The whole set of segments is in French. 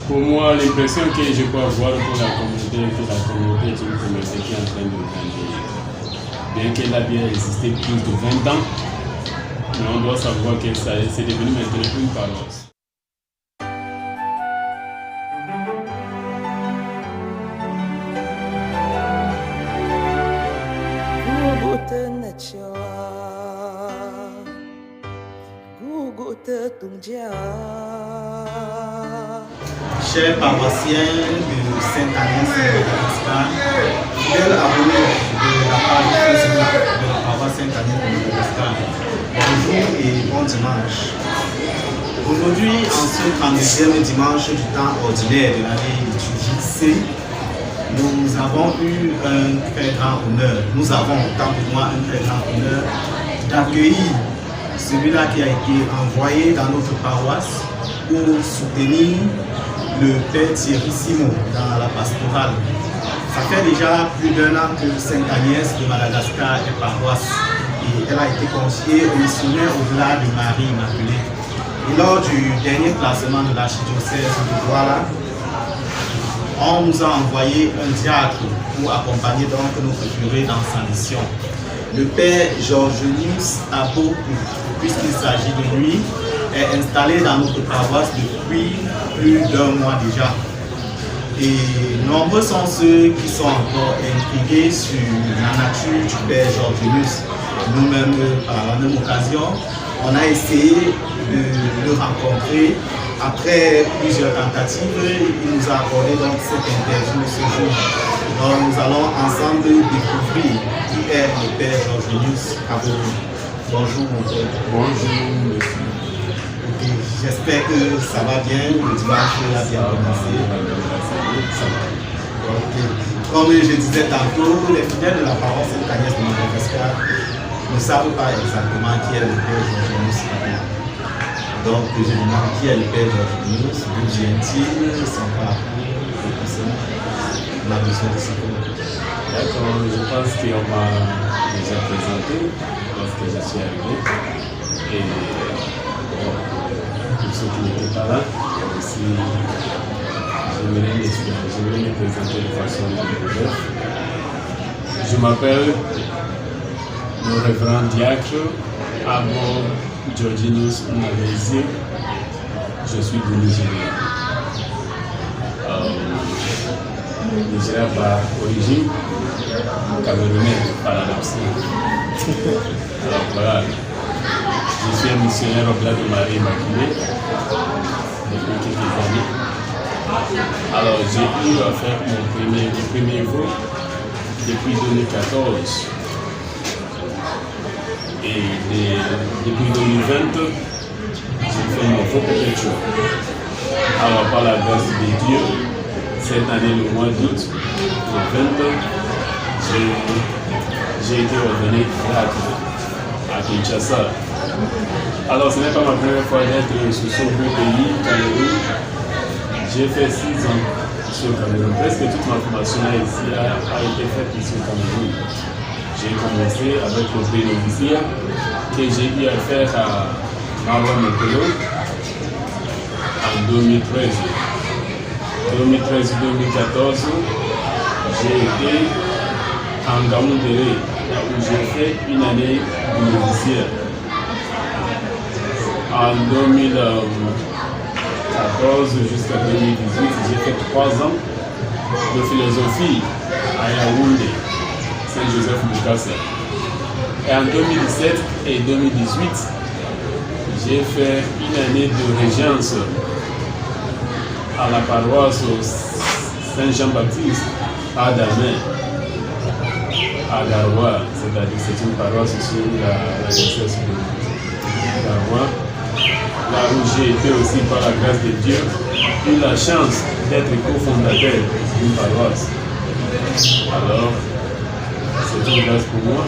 Pour moi, l'impression que je peux avoir pour la communauté est que la communauté est une communauté qui est en train de grandir. Bien qu'elle a bien existé plus de 20 ans, mais on doit savoir que c'est devenu maintenant une paroisse. Chers paroissiens de Sainte-Agnès de Madagascar, fidèles abonnés de la page Facebook de la paroisse Sainte-Agnès de Madagascar, bonjour et bon dimanche. Aujourd'hui, en ce 32e dimanche du temps ordinaire de l'année liturgique C, nous avons eu un très grand honneur. Nous avons, autant pour moi, un très grand honneur d'accueillir celui-là qui a été envoyé dans notre paroisse pour soutenir le Père Thierry Simon dans la pastorale. Ça fait déjà plus d'1 an que Sainte-Agnès de Madagascar est paroisse et elle a été confiée au missionnaire au-delà de Marie Immaculée. Et lors du dernier placement de l'archidiocèse de Douala, on nous a envoyé un diacre pour accompagner donc notre curé dans sa mission. Le Père Georgenius Aboku, puisqu'il s'agit de lui, est installé dans notre paroisse depuis plus d'1 mois déjà. Et nombreux sont ceux qui sont encore intrigués sur la nature du Père Georgenius. Nous-mêmes, par la même occasion, on a essayé de le rencontrer. Après plusieurs tentatives, il nous a accordé donc cette interview ce jour. Donc nous allons ensemble découvrir qui est le Père Georgenius Aboku. Bonjour mon père. Bonjour monsieur. Okay. J'espère que ça va bien, le dimanche a bien commencé. Okay. Comme je disais tantôt, les fidèles de la paroisse Sainte-Agnès de Madagascar ne savent pas exactement qui est le Père Georgenius Aboku. Donc je demande qui est le Père Georgenius, d'où vient-il, son parcours, et tout ça. On a besoin de savoir. D'accord, je pense qu'on m'a déjà présenté lorsque je suis arrivé. Et pour ceux qui n'étaient pas là, aussi, j'aimerais me présenter de façon plus brève. Je m'appelle le révérend diacre Abo Georgenius Navezi. Je suis du Nigeria. Nigeria par origine, camerounais par l'adoption. Alors voilà, je suis un missionnaire au-delà de Marie Immaculée depuis quelques années. Alors j'ai eu à faire mon premier vol depuis 2014. Et depuis 2020, j'ai fait mon vol perpétuel. Alors par la grâce de Dieu, cette année, le mois d'août, le 20, j'ai été ordonné diacre à Kinshasa. Alors, ce n'est pas ma première fois d'être sur ce beau pays, Cameroun. J'ai fait 6 ans sur le Cameroun. Presque toute ma formation ici a été faite ici au Cameroun. J'ai commencé avec le prénoviciat que j'ai eu à faire à Marwa Mekolo en 2013. 2013-2014, j'ai été en Gamoundéré, où j'ai fait une année de noviciat. En 2014 jusqu'à 2018, j'ai fait 3 ans de philosophie à Yaoundé, Saint-Joseph-Bukassa. Et en 2017 et 2018, j'ai fait une année de régence à la paroisse Saint-Jean-Baptiste à Damin, à Garoua, c'est-à-dire c'est une paroisse sur la diocèse de Garoua, là où j'ai été aussi par la grâce de Dieu, eu la chance d'être cofondateur d'une paroisse. Alors, c'est une grâce pour moi.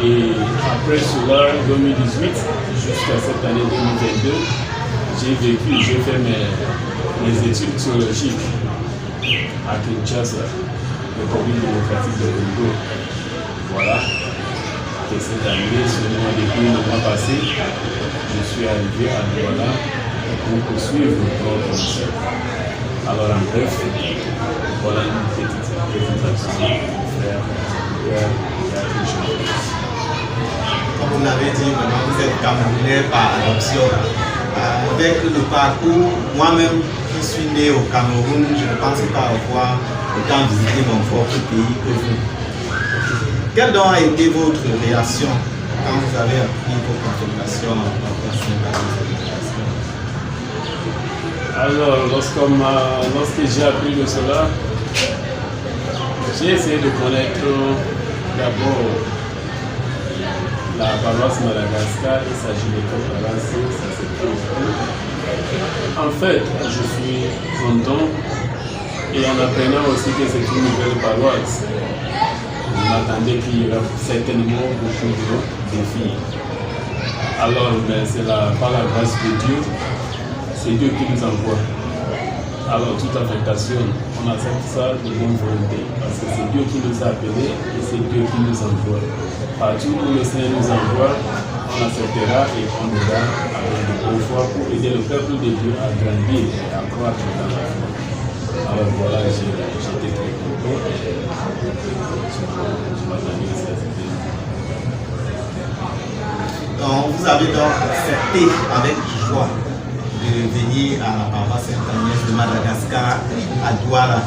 Et après cela, 2018 jusqu'à cette année 2022, j'ai fait mes études théologiques à Kinshasa, République démocratique de Congo. Voilà. Et cette année, depuis le mois passé, je suis arrivé à Douala pour poursuivre notre mission. Alors en bref, voilà une petite présentation du frère Jean. Comme vous l'avez dit, maintenant vous êtes Camerounais par adoption. Avec le parcours, moi-même qui suis né au Cameroun, je ne pense pas avoir autant visité mon propre pays que vous. Quelle donc a été votre réaction quand vous avez appris vos confirmations en tant que Alors, lorsque j'ai appris de cela, j'ai essayé de connaître d'abord la paroisse Madagascar et sa gynéco-paroisse, ça c'est tout. En fait, je suis content et en apprenant aussi que c'est une nouvelle paroisse, je m'attendais qu'il y aurait certainement beaucoup de filles. Alors, c'est par la grâce de Dieu, c'est Dieu qui nous envoie. Alors, toute affectation, on accepte ça de bonne volonté, parce que c'est Dieu qui nous a appelés et c'est Dieu qui nous envoie. Partout où le Seigneur nous envoie, on acceptera et on ira avec de bonne foi pour aider le peuple de Dieu à grandir et à croître dans la foi. Alors voilà, j'étais très content et je m'attendais à cette idée. Donc, vous avez donc accepté avec joie de venir à la paroisse Sainte-Agnès de Madagascar à Douala.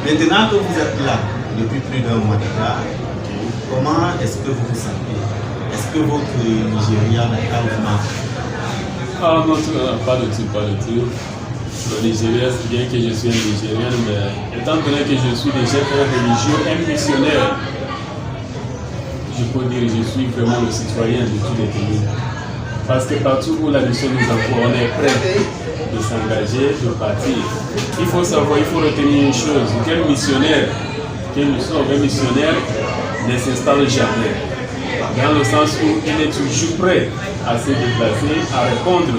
Maintenant que vous êtes là depuis plus d'un mois déjà, comment est-ce que vous vous sentez? Est-ce que votre Nigeria n'a pas vous manque? Ah non, pas du tout. Le Nigeria, c'est bien que je suis un Nigérien, mais étant donné que je suis déjà un religieux, un missionnaire, je peux dire que je suis vraiment le citoyen de tous les pays. Parce que partout où la mission nous envoie, on est prêt de s'engager, de partir. Il faut savoir, il faut retenir une chose, qu'un missionnaire ne s'installe jamais. Dans le sens où il est toujours prêt à se déplacer, à répondre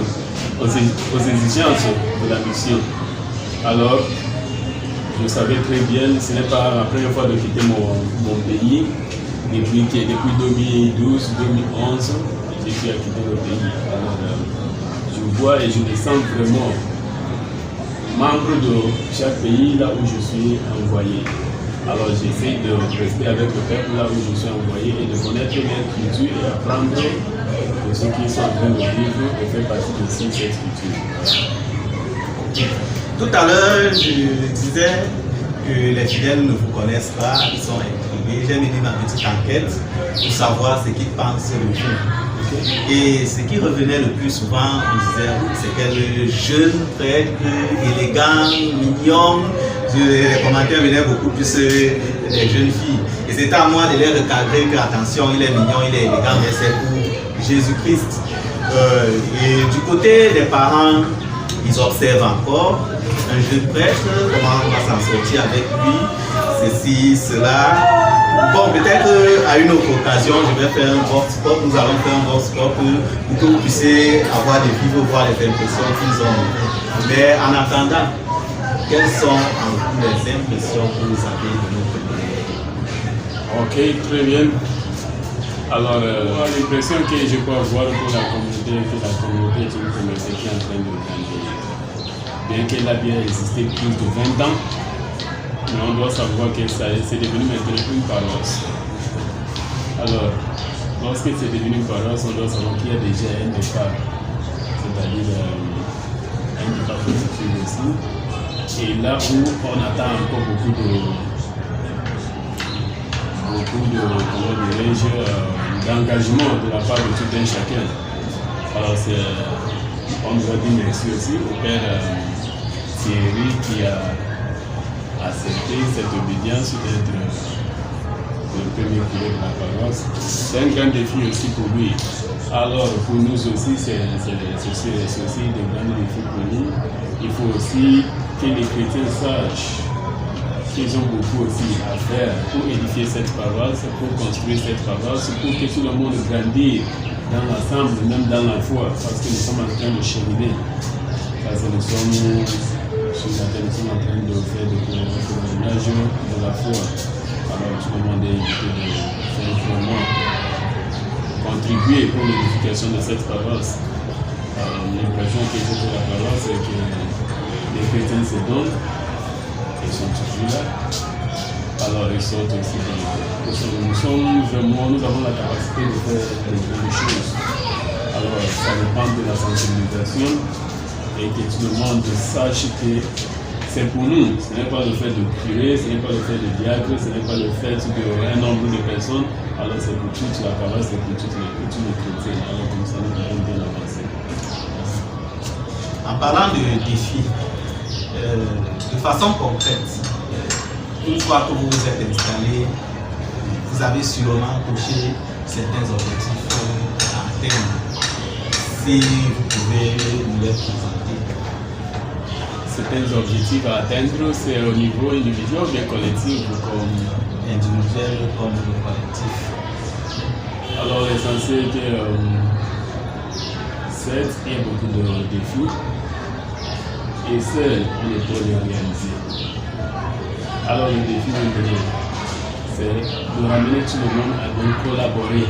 aux exigences de la mission. Alors, je savais très bien, ce n'est pas la première fois de quitter mon pays. Depuis 2012, 2011, j'ai pu quitter le pays. Alors, je vois et je me sens vraiment membre de chaque pays là où je suis envoyé. Alors j'essaie de rester avec le peuple là où je suis envoyé et de connaître leur culture et apprendre de ceux qui sont en train de vivre et faire partie de cette culture. Tout à l'heure, je disais que les fidèles ne vous connaissent pas, ils sont intrigués. J'ai mené ma petite enquête pour savoir ce qu'ils pensent de vous. Et ce qui revenait le plus souvent, on disait, c'est quel jeune prêtre, élégant, mignon. Les commentaires venaient beaucoup plus des jeunes filles. Et c'était à moi de les recadrer que, attention, il est mignon, il est élégant, mais c'est pour Jésus-Christ. Et du côté des parents, ils observent encore un jeune prêtre, comment on va s'en sortir avec lui, ceci, cela. Bon, peut-être à une autre occasion, je vais faire un vox pop, nous allons faire un vox pop pour que vous puissiez avoir des vivres, voir les impressions qu'ils ont. Mais en attendant, quelles sont en vous les impressions que vous avez de notre pays? Ok, très bien. Alors, l'impression que je peux avoir pour la communauté est une communauté qui est en train de grandir. Bien qu'elle a bien existé plus de 20 ans, mais on doit savoir que c'est devenu maintenant une paroisse. Alors, lorsque c'est devenu une paroisse, on doit savoir qu'il y a déjà un départ, c'est-à-dire un départ positif aussi. Et là où on attend encore beaucoup d'engagement de la part de tout un chacun. Alors on doit dire merci aussi au père Thierry qui a accepté cette obédience d'être le premier curé de la paroisse. C'est un grand défi aussi pour lui. Alors pour nous aussi, c'est aussi de grands défis pour nous. Il faut aussi que les chrétiens sachent qu'ils ont beaucoup aussi à faire pour édifier cette paroisse, pour construire cette paroisse, pour que tout le monde grandisse dans l'ensemble, même dans la foi, parce que nous sommes en train de cheminer. Parce que nous sommes en train de faire des témoignages de la foi. Alors tout le monde est invité de faire vraiment contribuer pour l'édification de cette paroisse. L'impression que j'ai de la paroisse, c'est que les chrétiens se donnent, ils sont toujours là. Alors ils sortent aussi dans le cœur. Nous avons la capacité de faire des bonnes choses. Alors ça dépend de la sensibilisation et que tout le monde sache que c'est pour nous. Ce n'est pas le fait de curé, ce n'est pas le fait de diacre, ce n'est pas le fait d'un nombre de personnes. Alors c'est pour toute la paroisse, c'est pour tous les chrétiens. Alors comme ça nous allons bien avancer. En parlant de défis, de façon concrète, une fois que vous vous êtes installé, vous avez sûrement coché certains objectifs à atteindre. Si vous pouvez nous les présenter. Certains objectifs à atteindre, c'est au niveau individuel ou bien collectif ou comme individuel comme collectif. Alors l'essentiel est que certes, il y a beaucoup de défis et seul on ne peut les réaliser. Alors le défi maintenant, c'est de ramener tout le monde à donc collaborer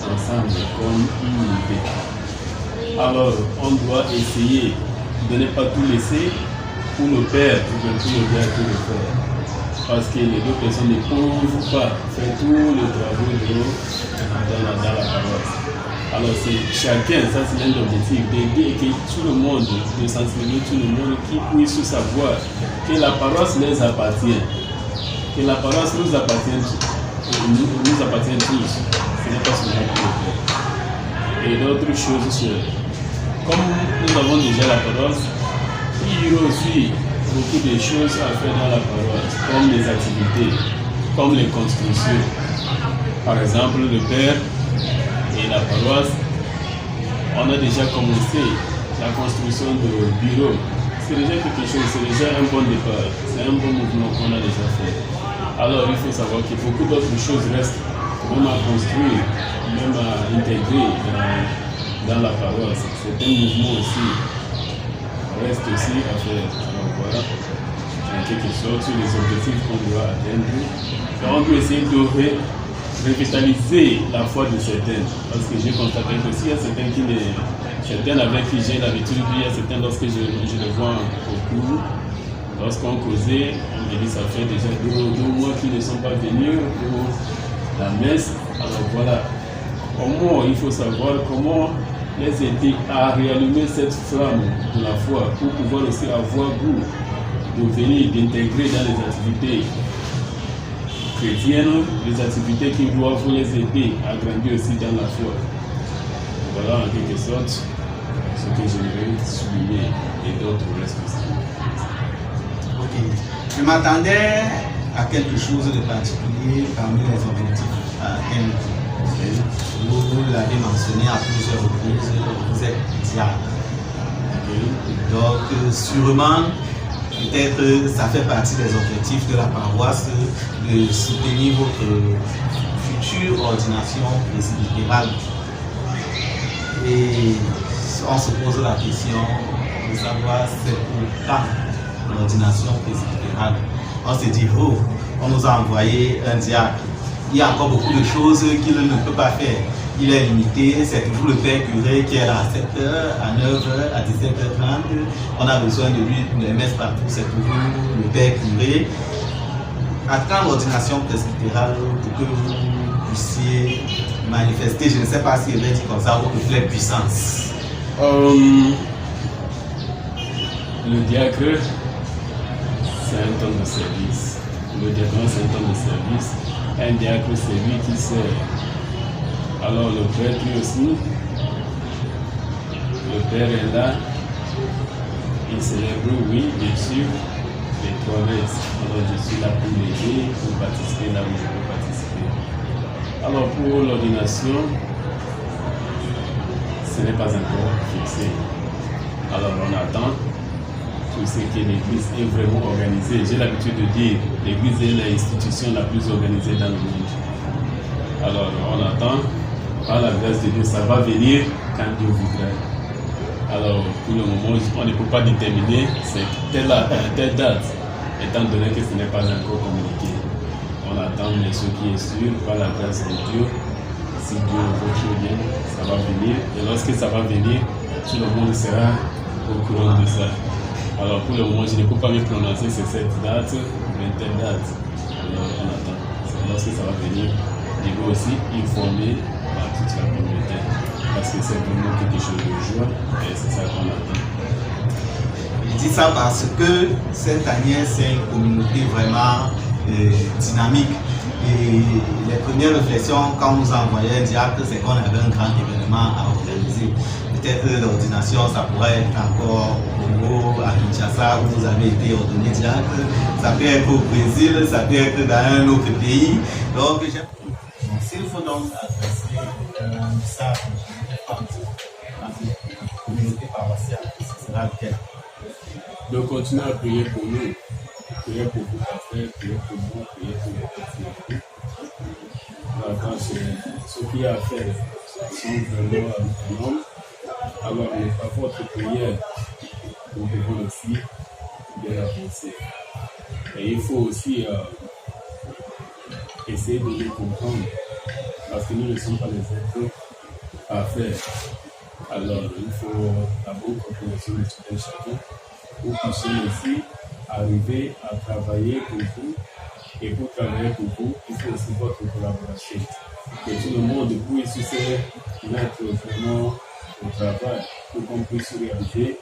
ensemble comme une unité. Alors on doit essayer de ne pas tout laisser pour le père ou bien pour le gars qui le fait. Parce que les deux personnes ne peuvent pas faire tout le travail dans la paroisse. Alors c'est chacun, ça c'est l'un l'objectif, d'aider que tout le monde, de sensibiliser tout le monde qui puisse savoir que la paroisse les appartient. Que la paroisse nous appartient, nous appartient tous. Ce n'est pas seulement pour le faire. Et d'autres choses, comme nous avons déjà la paroisse, il y a aussi beaucoup de choses à faire dans la paroisse, comme les activités, comme les constructions. Par exemple, le père et la paroisse, on a déjà commencé la construction de bureaux. C'est déjà quelque chose, c'est déjà un bon départ, c'est un bon mouvement qu'on a déjà fait. Alors il faut savoir que beaucoup d'autres choses restent, même à construire, même à intégrer dans la paroisse. C'est un mouvement aussi, reste aussi à faire. Alors voilà, en quelque sorte, sur les objectifs qu'on doit atteindre. Et on doit essayer de revitaliser la foi de certains. Parce que j'ai constaté que s'il y a certains avec qui j'ai l'habitude, il y a certains lorsque je les vois au cours, lorsqu'on causait, on me dit ça fait déjà 2 mois qu'ils ne sont pas venus pour la messe. Alors voilà, comment il faut savoir comment les aider à réallumer cette flamme de la foi pour pouvoir aussi avoir goût de venir, d'intégrer dans les activités chrétiennes, les activités qui doivent les aider à grandir aussi dans la foi. Voilà en quelque sorte ce que j'aimerais souligner et d'autres restent aussi. Ok. Je m'attendais à quelque chose de particulier parmi les objectifs à atteindre. Vous l'avez mentionné à plusieurs reprises, vous êtes diacre. Donc sûrement, peut-être ça fait partie des objectifs de la paroisse de soutenir votre future ordination presbytérale. Et on se pose la question de savoir c'est pour quand l'ordination presbytérale. On se dit, oh, on nous a envoyé un diacre. Il y a encore beaucoup de choses qu'il ne peut pas faire. Il est limité, c'est toujours le père curé qui est là à 7h, à 9h, à 17h30. On a besoin de lui pour les messes partout, c'est toujours le père curé. À quand l'ordination presbytérale pour que vous puissiez manifester, je ne sais pas si elle est dit comme ça, votre pleine puissance? Le diacre, c'est un temps de service. Le diacre, c'est un temps de service. Un diacre, c'est lui qui sert. Alors le prêtre aussi, le père est là, il célèbre, oui, bien sûr, les 3 messes. Alors je suis là pour l'aider, pour participer là où je peux participer. Alors pour l'ordination, ce n'est pas encore fixé. Alors on attend tout ce que l'Église est vraiment organisée. J'ai l'habitude de dire, l'Église est l'institution la plus organisée dans le monde. Alors on attend. Par la grâce de Dieu, ça va venir quand Dieu voudra. Alors, pour le moment, on ne peut pas déterminer c'est telle date, étant donné que ce n'est pas encore communiqué. On attend, mais ce qui est sûr, par la grâce de Dieu, si Dieu veut bien, ça va venir. Et lorsque ça va venir, tout le monde sera au courant de ça. Alors pour le moment, je ne peux pas me prononcer sur cette date, mais telle date. Alors on attend. Lorsque ça va venir, je vais aussi informer toute la communauté. Parce que c'est vraiment quelque chose de joie et c'est ça qu'on attend. Je dis ça parce que Sainte-Agnès, c'est une communauté vraiment dynamique. Et les premières réflexions, quand on nous envoyait un diacre, c'est qu'on avait un grand événement à organiser. Peut-être l'ordination, ça pourrait être encore au Congo, à Kinshasa, où vous avez été ordonné diacre. Ça peut être au Brésil, ça peut être dans un autre pays. Donc, s'il faut donc adresser un message à la communauté paroissiale, ce sera lequel? Donc, continuez à prier pour nous. Priez pour vos affaires, priez pour moi, priez pour les personnes. Quand ce qu'il y a à faire, si nous venons un homme, alors par votre prière, nous devons aussi bien avancer. Et il faut aussi essayer de les comprendre, parce que nous ne sommes pas les êtres parfaits. Alors, il faut d'abord compréhension de tout un chacun pour puissions aussi arriver à travailler pour vous. Et pour travailler pour vous, il faut aussi votre collaboration. Que tout le monde puisse se mettre vraiment au travail pour qu'on puisse réaliser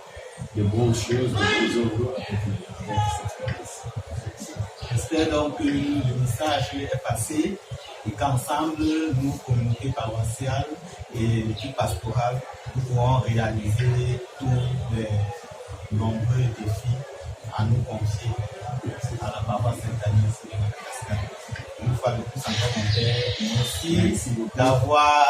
de bonnes choses, de bonnes œuvres avec cette service. J'espère donc que le message est passé et qu'ensemble, nous, communauté paroissiale et l'équipe pastorale, nous pourrons réaliser tous les nombreux défis à nous confier à la paroisse Sainte-Agnès de Madagascar. Une fois de plus encore, mon père, merci d'avoir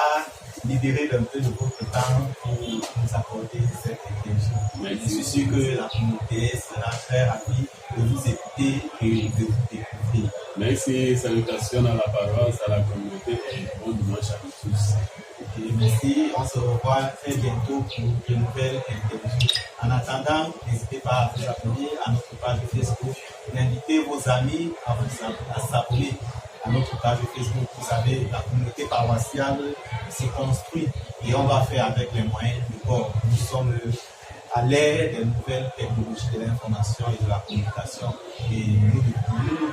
libéré un peu de votre temps pour nous accorder cette interview. Je suis sûr que la communauté sera très ravie de vous écouter et de vous découvrir. Merci, salutations à la paroisse, à la communauté et bon dimanche à tous. Et merci, on se revoit très bientôt pour de nouvelles interviews. En attendant, n'hésitez pas à vous abonner à notre page Facebook et invitez vos amis à s'abonner à notre page Facebook. Vous savez, la communauté paroissiale se construit et on va faire avec les moyens du bord. Nous sommes à l'ère des nouvelles technologies de l'information et de la communication et nous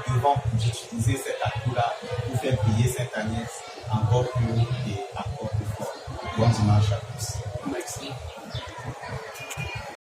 devons utiliser cet atout-là pour faire briller Sainte-Agnès encore plus haut et encore plus fort. Bon dimanche à tous.